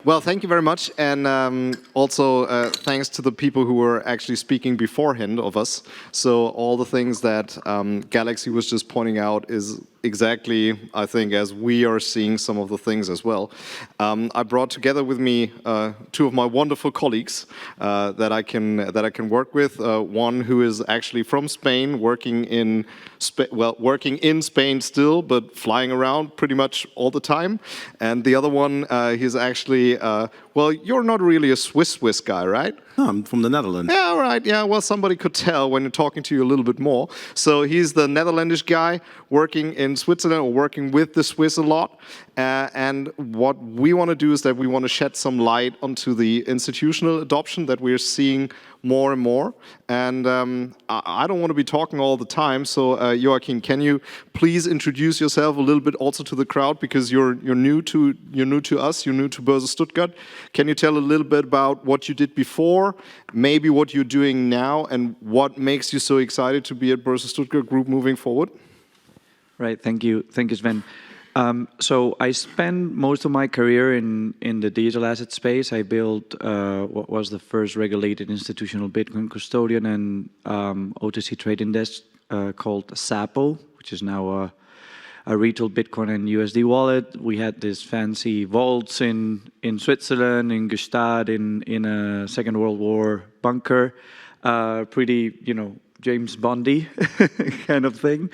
Well, thank you very much, and also thanks to the people who were actually speaking beforehand of us. So all the things that Galaxy was just pointing out is exactly, I think, as we are seeing some of the things as well. I brought together with me two of my wonderful colleagues that I can work with. One who is actually from Spain, working in Spain still, but flying around pretty much all the time. And the other one, he's actually well, you're not really a Swiss guy, right? No, I'm from the Netherlands. Yeah, all right. Yeah, well, somebody could tell when you're talking to you a little bit more. So he's the Netherlandish guy working in Switzerland or working with the Swiss a lot. And what we want to do is that we want to shed some light onto the institutional adoption that we're seeing more and more. And I don't want to be talking all the time. So Joaquín, can you please introduce yourself a little bit also to the crowd, because you're new to us, you're new to Börse Stuttgart. Can you tell a little bit about what you did before, maybe what you're doing now, and what makes you so excited to be at Börse Stuttgart Group moving forward? Right, thank you, Sven. So I spent most of my career in the digital asset space. I built what was the first regulated institutional Bitcoin custodian and OTC trading desk called Sapo, which is now a retail Bitcoin and USD wallet. We had these fancy vaults in Switzerland, in Gstaad, in a Second World War bunker. Pretty, James Bondy kind of thing.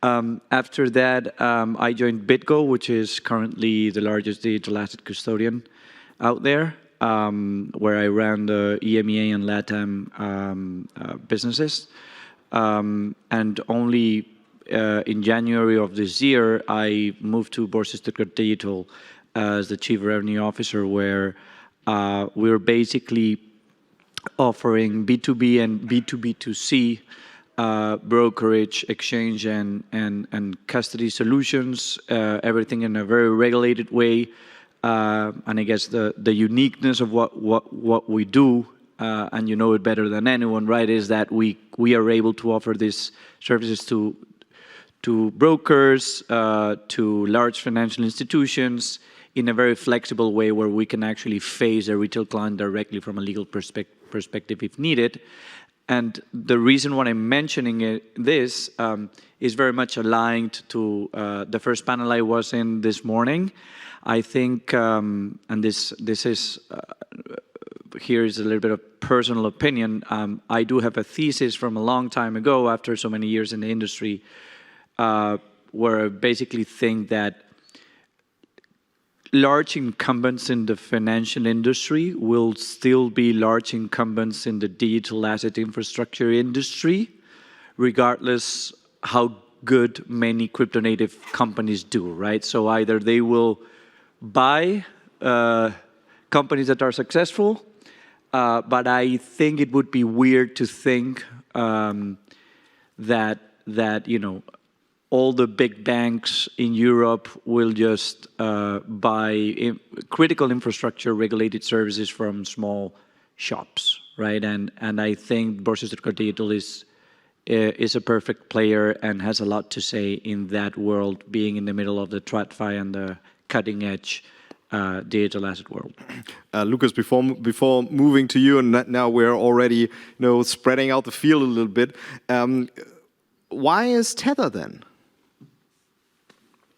After that, I joined BitGo, which is currently the largest digital asset custodian out there, where I ran the EMEA and LATAM businesses. And only in January of this year, I moved to Börse Stuttgart Digital as the Chief Revenue Officer, where we're basically offering B2B and B2B2C brokerage, exchange, and custody solutions, everything in a very regulated way. And I guess the uniqueness of what we do, and you know it better than anyone, right, is that we are able to offer these services to brokers, to large financial institutions in a very flexible way, where we can actually face a retail client directly from a legal perspective if needed. And the reason why I'm mentioning this is very much aligned to the first panel I was in this morning. I think, and this is, here is a little bit of personal opinion. I do have a thesis from a long time ago, after so many years in the industry, where I basically think that large incumbents in the financial industry will still be large incumbents in the digital asset infrastructure industry, regardless how good many crypto native companies do, right? So either they will buy companies that are successful, but I think it would be weird to think that all the big banks in Europe will just buy critical infrastructure regulated services from small shops, right? And I think Börse Stuttgart Digital is a perfect player and has a lot to say in that world, being in the middle of the TradFi and the cutting edge digital asset world. Lucas, before moving to you, and now we're already spreading out the field a little bit. Why is Tether then?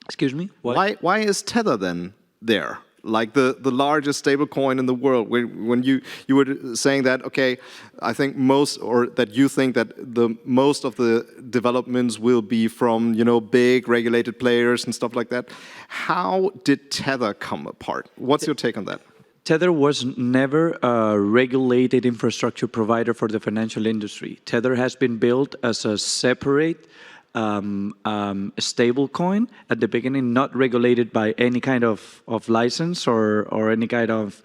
Excuse me? What? Why is Tether then there? Like the largest stablecoin in the world. When you were saying that, okay, I think you think that the most of the developments will be from big regulated players and stuff like that. How did Tether come apart? What's your take on that? Tether was never a regulated infrastructure provider for the financial industry. Tether has been built as a separate stable coin at the beginning, not regulated by any kind of license or any kind of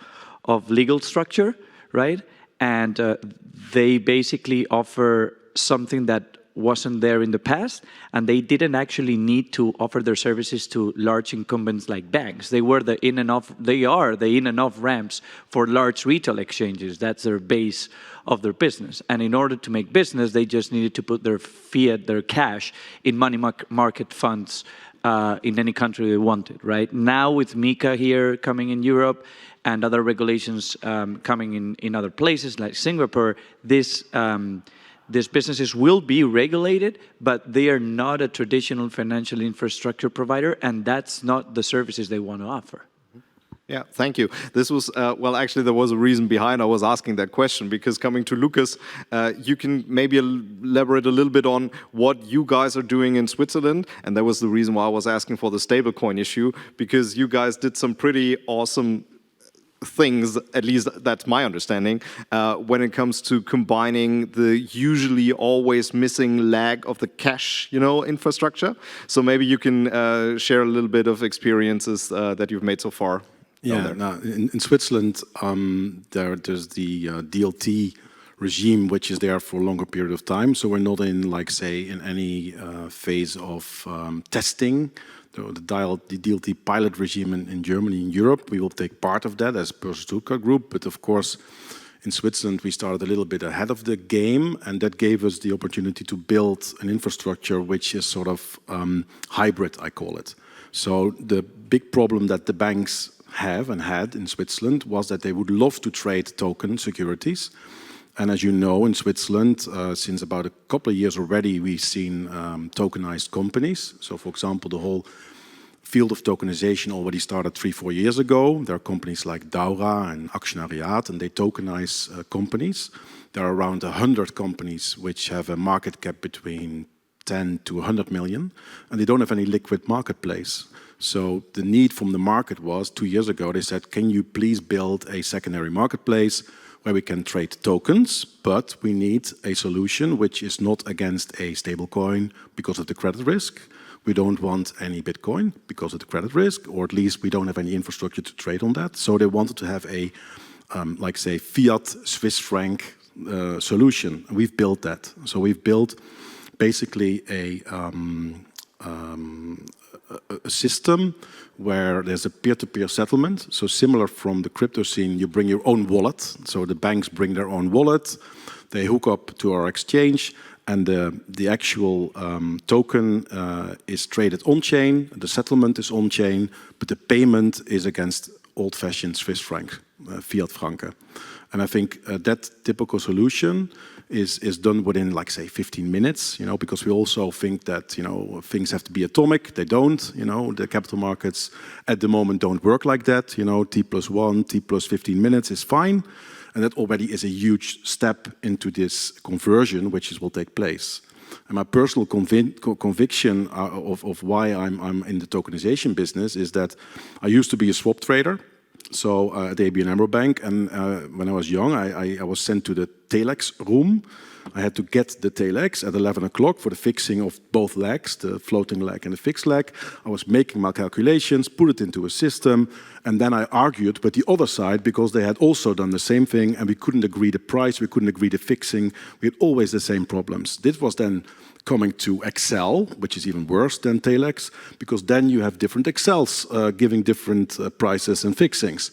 legal structure, right? And they basically offer something that wasn't there in the past, and they didn't actually need to offer their services to large incumbents like banks. They are the in and off ramps for large retail exchanges. That's their base of their business. And in order to make business, they just needed to put their fiat, their cash, in money market funds in any country they wanted, right? Now with MiCA here coming in Europe and other regulations coming in other places like Singapore, these businesses will be regulated, but they are not a traditional financial infrastructure provider, and that's not the services they want to offer. Yeah, thank you. This was, well, actually, there was a reason behind I was asking that question, because coming to Lucas, you can maybe elaborate a little bit on what you guys are doing in Switzerland, and that was the reason why I was asking for the stablecoin issue, because you guys did some pretty awesome things, at least that's my understanding, when it comes to combining the usually always missing lag of the cash, infrastructure. So maybe you can share a little bit of experiences that you've made so far. Yeah, now in Switzerland, there's the DLT regime, which is there for a longer period of time. So we're not in, like, say, in any phase of testing. The DLT pilot regime in Germany, in Europe, we will take part of that as Börse Stuttgart Group. But of course, in Switzerland, we started a little bit ahead of the game, and that gave us the opportunity to build an infrastructure which is sort of hybrid, I call it. So the big problem that the banks have and had in Switzerland was that they would love to trade token securities. And as you know, in Switzerland, since about a couple of years already, we've seen tokenized companies. So, for example, the whole field of tokenization already started 3-4 years ago. There are companies like Daura and Actionariat, and they tokenize companies. There are around 100 companies which have a market cap between 10 to 100 million, and they don't have any liquid marketplace. So the need from the market was, 2 years ago, they said, can you please build a secondary marketplace where we can trade tokens, but we need a solution which is not against a stablecoin because of the credit risk. We don't want any Bitcoin because of the credit risk, or at least we don't have any infrastructure to trade on that. So they wanted to have a, like, say, fiat Swiss franc solution. We've built that. So we've built basically a system where there's a peer-to-peer settlement. So similar from the crypto scene, you bring your own wallet. So the banks bring their own wallet, they hook up to our exchange, and the actual token is traded on-chain, the settlement is on-chain, but the payment is against old-fashioned Swiss franc, fiat franca. And I think that typical solution is done within, like, say, 15 minutes, because we also think that, things have to be atomic. They don't, the capital markets at the moment don't work like that. T+1, T+15 minutes is fine. And that already is a huge step into this conversion, which will take place. And my personal conviction of why I'm in the tokenization business is that I used to be a swap trader. So at ABN AMRO Bank, and when I was young, I was sent to the telex room. I had to get the telex at 11 o'clock for the fixing of both legs, the floating leg and the fixed leg. I was making my calculations, put it into a system, and then I argued with the other side because they had also done the same thing, and we couldn't agree the price, we couldn't agree the fixing. We had always the same problems. This was then coming to Excel, which is even worse than telex, because then you have different Excels giving different prices and fixings.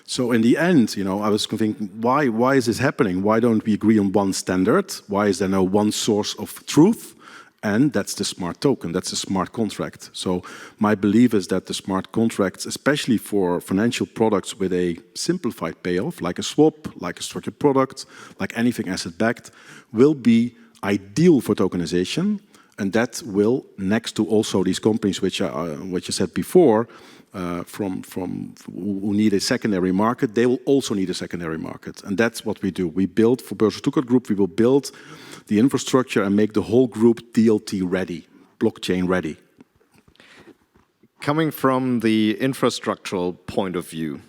So in the end, I was thinking, why is this happening? Why don't we agree on one standard? Why is there no one source of truth? And that's the smart token, that's a smart contract. So my belief is that the smart contracts, especially for financial products with a simplified payoff, like a swap, like a structured product, like anything asset-backed, will be ideal for tokenization. And that will, next to also these companies which you said before, who need a secondary market, they will also need a secondary market. And that's what we do. We build, for Börse Stuttgart Group, we will build the infrastructure and make the whole group DLT ready, blockchain ready. Coming from the infrastructural point of view,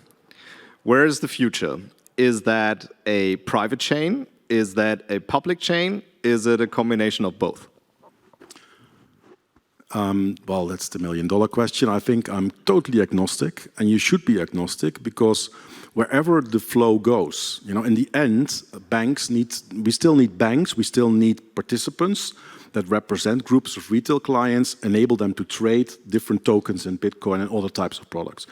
where is the future? Is that a private chain? Is that a public chain? Is it a combination of both? Well, that's the million-dollar question. I think I'm totally agnostic, and you should be agnostic, because wherever the flow goes, in the end, we still need banks, we still need participants that represent groups of retail clients, enable them to trade different tokens in Bitcoin and other types of products.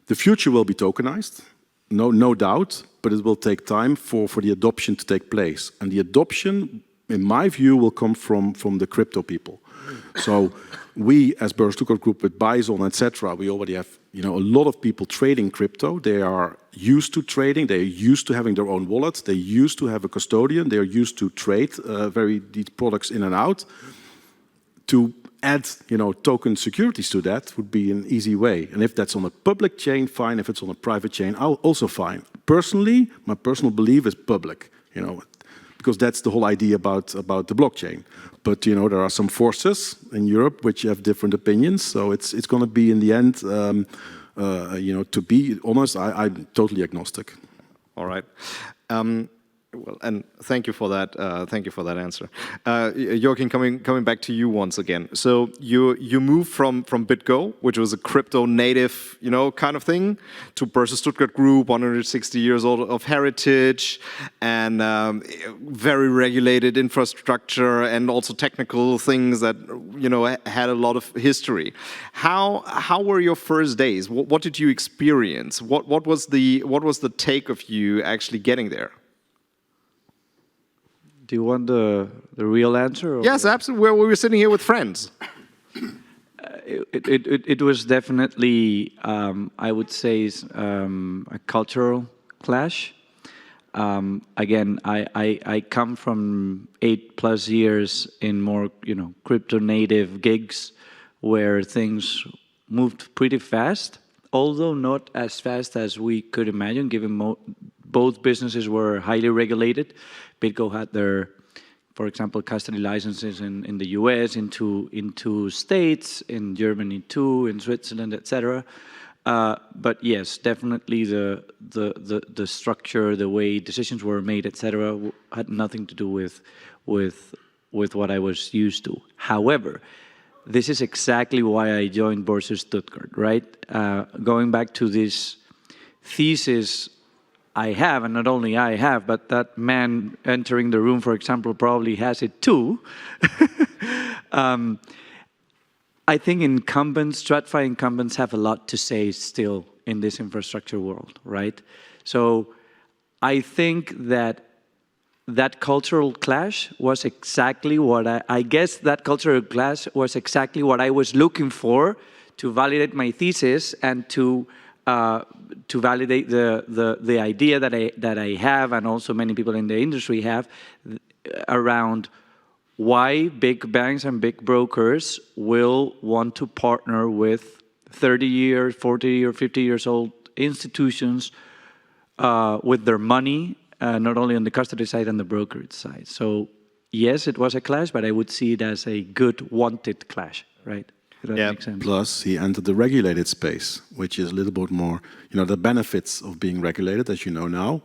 The future will be tokenized, no doubt, but it will take time for the adoption to take place. And the adoption in my view, will come from the crypto people. So we, as Börse Stuttgart Group with Bison, etc., we already have a lot of people trading crypto. They are used to trading. They're used to having their own wallets. They're used to have a custodian. They're used to trade these products in and out. To add, token securities to that would be an easy way. And if that's on a public chain, fine. If it's on a private chain, also fine. Personally, my personal belief is public, because that's the whole idea about the blockchain. But there are some forces in Europe which have different opinions. So it's going to be in the end, to be honest, I'm totally agnostic. All right. Well, and thank you for that. Thank you for that answer, Joaquín. Coming back to you once again. So you moved from BitGo, which was a crypto native, kind of thing, to Börse Stuttgart Group, 160 years old of heritage, and very regulated infrastructure, and also technical things that had a lot of history. How were your first days? What did you experience? What was the take of you actually getting there? Do you want the real answer? Or? Yes, absolutely. We were sitting here with friends. It was definitely, I would say, a cultural clash. Again, I come from 8+ years in more, crypto native gigs where things moved pretty fast, although not as fast as we could imagine, given both businesses were highly regulated. BitGo had their, for example, custody licenses in the US, into states, in Germany too, in Switzerland, etc. But yes, definitely the structure, the way decisions were made, etc., had nothing to do with what I was used to. However, this is exactly why I joined Börse Stuttgart, right? Going back to this thesis I have, and not only I have, but that man entering the room, for example, probably has it too. I think TradFi incumbents have a lot to say still in this infrastructure world, right? So I think that cultural clash was exactly what I guess that cultural clash was exactly what I was looking for to validate my thesis and to validate the idea that I have, and also many people in the industry have, around why big banks and big brokers will want to partner with 30 years, 40 or 50 years old institutions with their money, not only on the custody side and the brokerage side. So yes, it was a clash, but I would see it as a good wanted clash, right? That makes sense. Plus, he entered the regulated space, which is a little bit more, the benefits of being regulated, as you know now.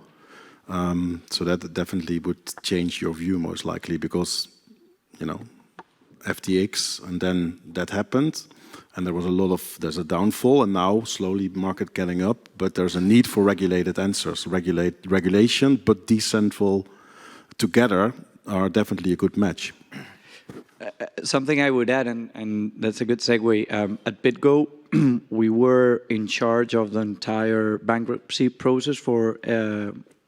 So that definitely would change your view most likely, because, FTX, and then that happened, and there's a downfall, and now slowly market getting up, but there's a need for regulated answers. Regulation, but decentral together are definitely a good match. Something I would add, and that's a good segue, at BitGo, we were in charge of the entire bankruptcy process for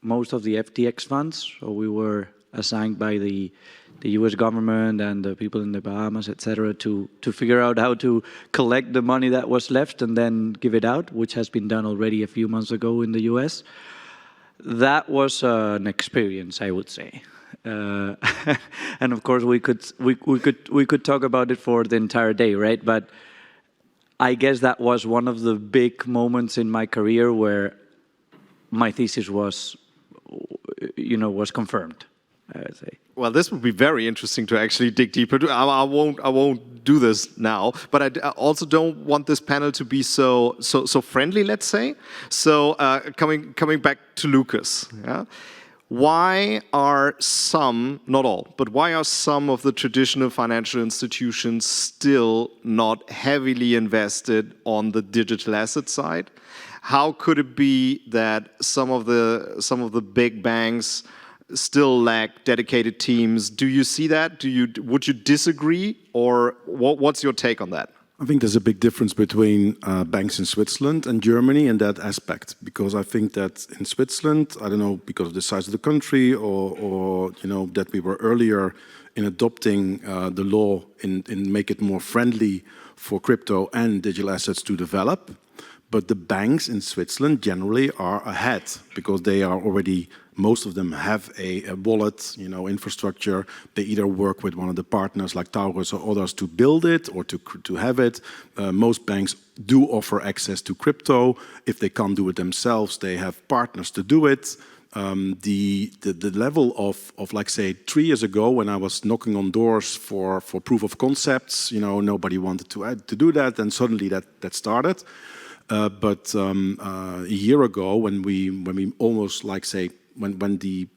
most of the FTX funds. So we were assigned by the US government and the people in the Bahamas, etc., to figure out how to collect the money that was left and then give it out, which has been done already a few months ago in the US. That was an experience, I would say. And of course, we could talk about it for the entire day, right? But I guess that was one of the big moments in my career where my thesis was confirmed, I would say. Well, this would be very interesting to actually dig deeper. I won't do this now, but I also don't want this panel to be so friendly, let's say. So coming back to Lucas, yeah. Why are some, not all, but why are some of the traditional financial institutions still not heavily invested on the digital asset side? How could it be that some of the big banks still lack dedicated teams? Do you see that? Would you disagree, or what's your take on that? I think there's a big difference between banks in Switzerland and Germany in that aspect, because I think that in Switzerland, I don't know, because of the size of the country or you know, that we were earlier in adopting the law in make it more friendly for crypto and digital assets to develop. But the banks in Switzerland generally are ahead because they are already, most of them have a wallet, you know, infrastructure. They either work with one of the partners like Taurus or others to build it or to have it. Most banks do offer access to crypto. If they can't do it themselves, they have partners to do it. The level of like say 3 years ago when I was knocking on doors for proof of concepts, you know, nobody wanted to do that, and suddenly that started. But a year ago, when we almost like say when the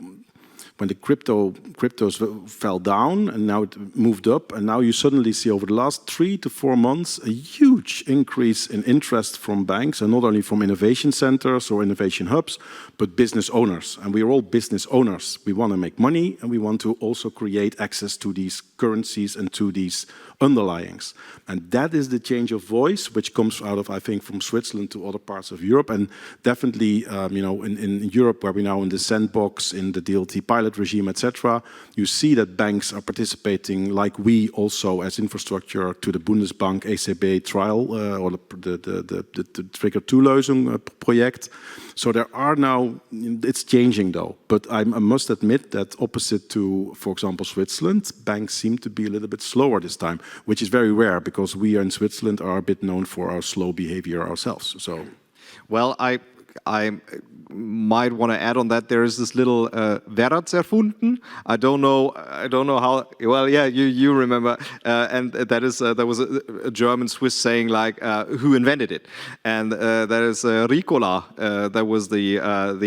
cryptos fell down and now it moved up, and now you suddenly see over the last 3 to 4 months a huge increase in interest from banks, and not only from innovation centers or innovation hubs, but business owners. And we are all business owners. We want to make money, and we want to also create access to these currencies and to these underlyings. And that is the change of voice which comes out of, I think, from Switzerland to other parts of Europe, and definitely you know, in Europe, where we're now in the sandbox, in the DLT pilot regime, etc., you see that banks are participating, like we also as infrastructure, to the Bundesbank ECB trial or the Trigger 2-Lösung project. So there are now, it's changing though, but I must admit that opposite to, for example, Switzerland, banks seem to be a little bit slower this time, which is very rare because we in Switzerland are a bit known for our slow behavior ourselves. So, well, I might want to add on that. There is this little wer hat's erfunden? I don't know how. Well, yeah, you remember, and that was a German Swiss saying like who invented it, and that is Ricola. That was the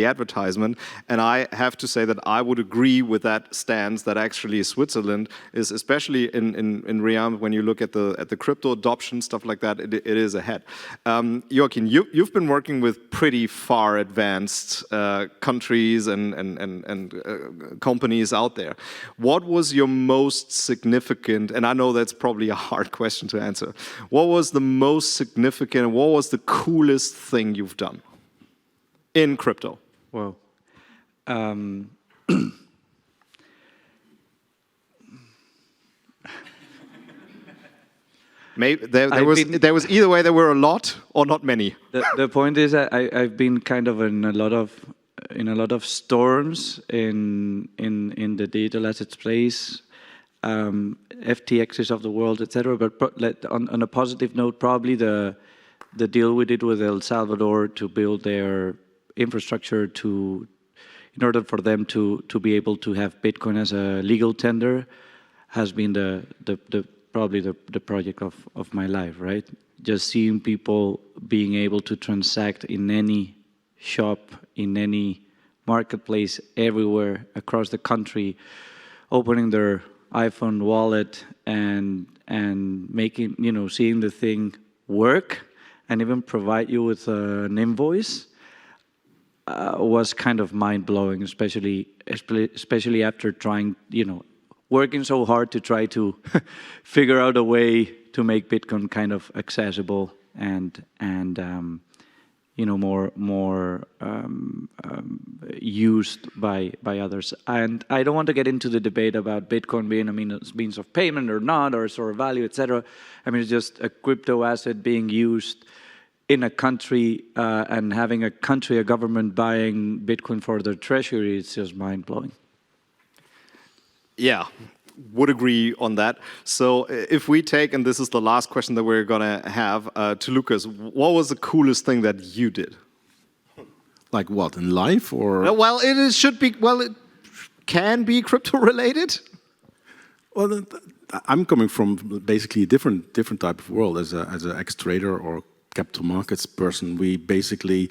advertisement, and I have to say that I would agree with that stance that actually Switzerland is, especially in realm when you look at the crypto adoption stuff like that, it is ahead. Joaquín, you've been working with pretty far advanced countries and companies out there. What was your most significant, and I know that's probably a hard question to answer, what was the most significant, what was the coolest thing you've done in crypto? Well, maybe there was either way, there were a lot or not many. The point is that I've been kind of in a lot of storms in the digital asset space, FTXs of the world, etc. But on a positive note, probably the deal we did with El Salvador to build their infrastructure in order for them to be able to have Bitcoin as a legal tender has been probably the project of my life, right? Just seeing people being able to transact in any shop, in any marketplace, everywhere across the country, opening their iPhone wallet and making, you know, seeing the thing work and even provide you with an invoice was kind of mind-blowing, especially after trying, you know, working so hard to try to figure out a way to make Bitcoin kind of accessible and you know, more used by others. And I don't want to get into the debate about Bitcoin being a means of payment or not, or store of value, etc. I mean, it's just a crypto asset being used in a country and having a government buying Bitcoin for their treasury. It's just mind-blowing. Yeah, would agree on that. So if we take, and this is the last question that we're going to have, to Lucas, what was the coolest thing that you did? like what, in life or? Well, it can be crypto related. Well, I'm coming from basically a different type of world as an ex-trader or capital markets person. We basically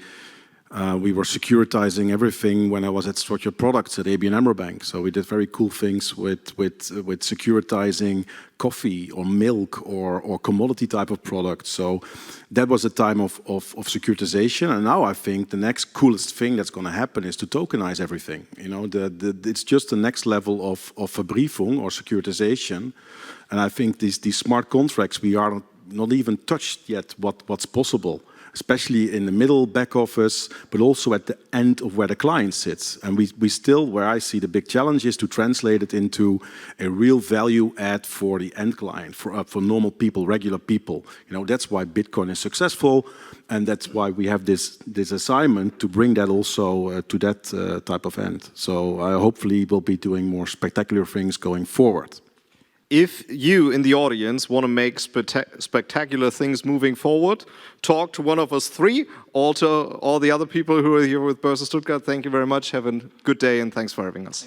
we were securitizing everything when I was at Structured Products at ABN AMRO Bank. So we did very cool things with securitizing coffee or milk or commodity type of products. So that was a time of securitization. And now I think the next coolest thing that's going to happen is to tokenize everything. You know, it's just the next level of verbriefung or securitization. And I think these smart contracts, we are not even touched yet what's possible, especially in the middle back office, but also at the end of where the client sits. And we still, where I see the big challenge is to translate it into a real value add for the end client, for normal people, regular people. That's why Bitcoin is successful, and that's why we have this assignment to bring that also to that type of end. So hopefully we'll be doing more spectacular things going forward. If you in the audience want to make spectacular things moving forward, talk to one of us three, or to all the other people who are here with Börse Stuttgart. Thank you very much. Have a good day, and thanks for having us.